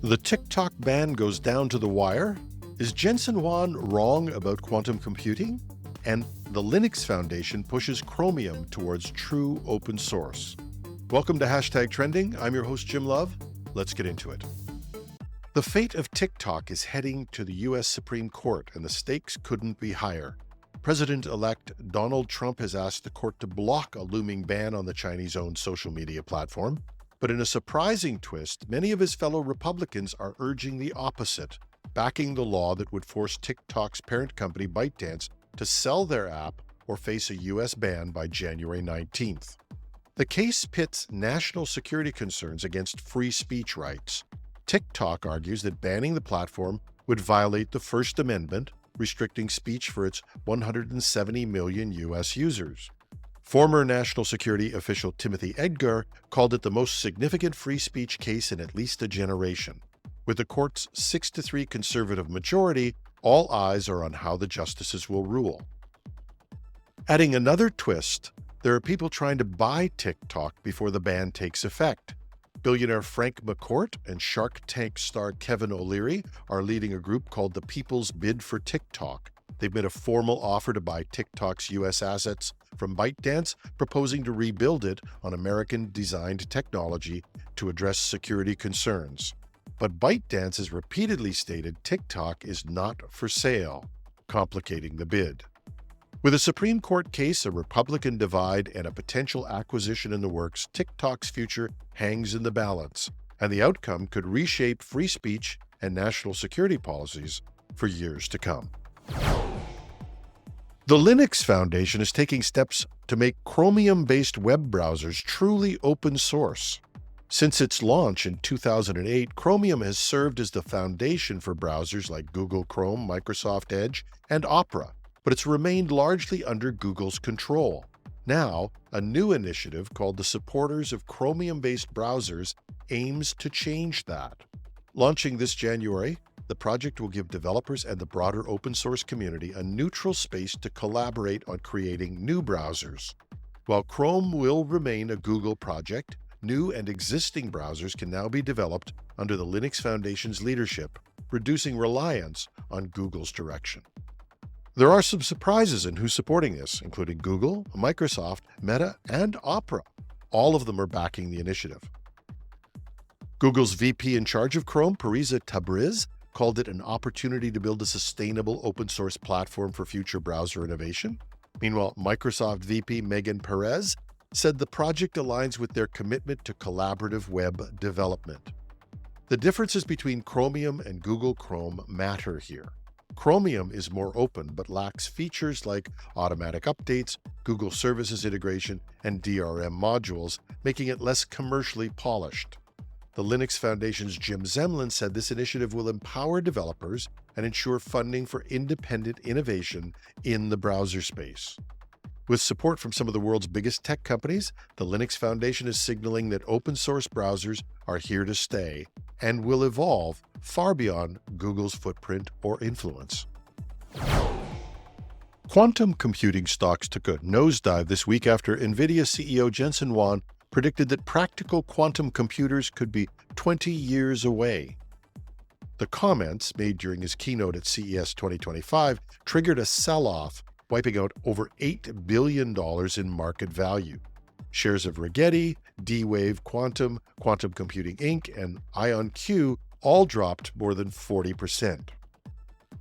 The TikTok ban goes down to the wire. Is Jensen Huang wrong about quantum computing? And the Linux Foundation pushes Chromium towards true open source. Welcome to Hashtag Trending. I'm your host, Jim Love. Let's get into it. The fate of TikTok is heading to the U.S. Supreme Court, and the stakes couldn't be higher. President-elect Donald Trump has asked the court to block a looming ban on the Chinese-owned social media platform. But in a surprising twist, many of his fellow Republicans are urging the opposite, backing the law that would force TikTok's parent company ByteDance to sell their app or face a U.S. ban by January 19th. The case pits national security concerns against free speech rights. TikTok argues that banning the platform would violate the First Amendment, restricting speech for its 170 million U.S. users. Former national security official Timothy Edgar called it the most significant free speech case in at least a generation. With the court's 6-3 conservative majority, all eyes are on how the justices will rule. Adding another twist, there are people trying to buy TikTok before the ban takes effect. Billionaire Frank McCourt and Shark Tank star Kevin O'Leary are leading a group called the People's Bid for TikTok. They've made a formal offer to buy TikTok's U.S. assets from ByteDance, proposing to rebuild it on American-designed technology to address security concerns. But ByteDance has repeatedly stated TikTok is not for sale, complicating the bid. With a Supreme Court case, a Republican divide, and a potential acquisition in the works, TikTok's future hangs in the balance, and the outcome could reshape free speech and national security policies for years to come. The Linux Foundation is taking steps to make Chromium-based web browsers truly open source. Since its launch in 2008, Chromium has served as the foundation for browsers like Google Chrome, Microsoft Edge, and Opera, but it's remained largely under Google's control. Now, a new initiative called the Supporters of Chromium-based Browsers aims to change that. Launching this January, the project will give developers and the broader open-source community a neutral space to collaborate on creating new browsers. While Chrome will remain a Google project, new and existing browsers can now be developed under the Linux Foundation's leadership, reducing reliance on Google's direction. There are some surprises in who's supporting this, including Google, Microsoft, Meta, and Opera. All of them are backing the initiative. Google's VP in charge of Chrome, Parisa Tabriz, called it an opportunity to build a sustainable open-source platform for future browser innovation. Meanwhile, Microsoft VP Megan Perez said the project aligns with their commitment to collaborative web development. The differences between Chromium and Google Chrome matter here. Chromium is more open but lacks features like automatic updates, Google Services integration, and DRM modules, making it less commercially polished. The Linux Foundation's Jim Zemlin said this initiative will empower developers and ensure funding for independent innovation in the browser space. With support from some of the world's biggest tech companies, the Linux Foundation is signaling that open-source browsers are here to stay and will evolve far beyond Google's footprint or influence. Quantum computing stocks took a nosedive this week after NVIDIA CEO Jensen Huang predicted that practical quantum computers could be 20 years away. The comments made during his keynote at CES 2025 triggered a sell-off, wiping out over $8 billion in market value. Shares of Rigetti, D-Wave Quantum, Quantum Computing Inc., and IonQ all dropped more than 40%.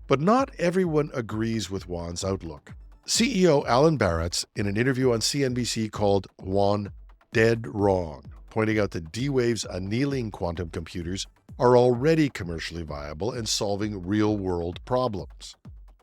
But not everyone agrees with Huang's outlook. CEO Alan Baratz, in an interview on CNBC, called Huang dead wrong, pointing out that D-Wave's annealing quantum computers are already commercially viable and solving real-world problems.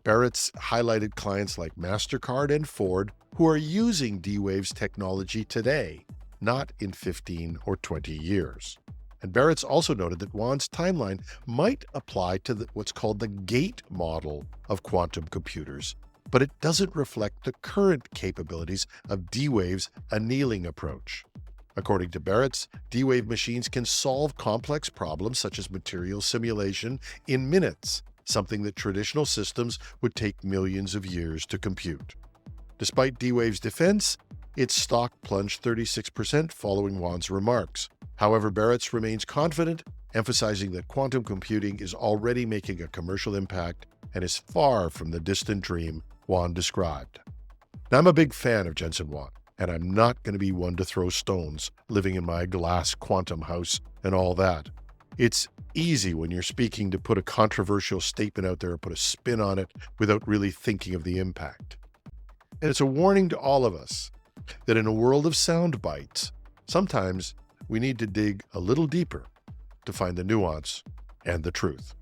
Baratz highlighted clients like MasterCard and Ford who are using D-Wave's technology today, not in 15 or 20 years. And Baratz also noted that Huang's timeline might apply to what's called the gate model of quantum computers, but it doesn't reflect the current capabilities of D-Wave's annealing approach. According to Baratz, D-Wave machines can solve complex problems such as material simulation in minutes, something that traditional systems would take millions of years to compute. Despite D-Wave's defense, its stock plunged 36% following Huang's remarks. However, Baratz remains confident emphasizing that quantum computing is already making a commercial impact and is far from the distant dream Wan described. Now, I'm a big fan of Jensen Wan, and I'm not going to be one to throw stones living in my glass quantum house and all that. It's easy when you're speaking to put a controversial statement out there or put a spin on it without really thinking of the impact. And it's a warning to all of us that in a world of sound bites, sometimes we need to dig a little deeper to find the nuance and the truth.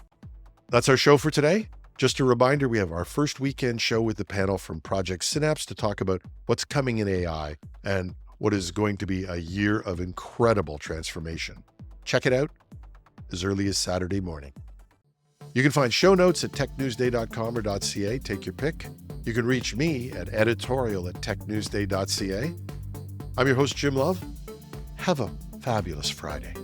That's our show for today. Just a reminder, we have our first weekend show with the panel from Project Synapse to talk about what's coming in AI and what is going to be a year of incredible transformation. Check it out as early as Saturday morning. You can find show notes at technewsday.com or .ca. Take your pick. You can reach me at editorial@technewsday.ca. I'm your host, Jim Love. Have a fabulous Friday.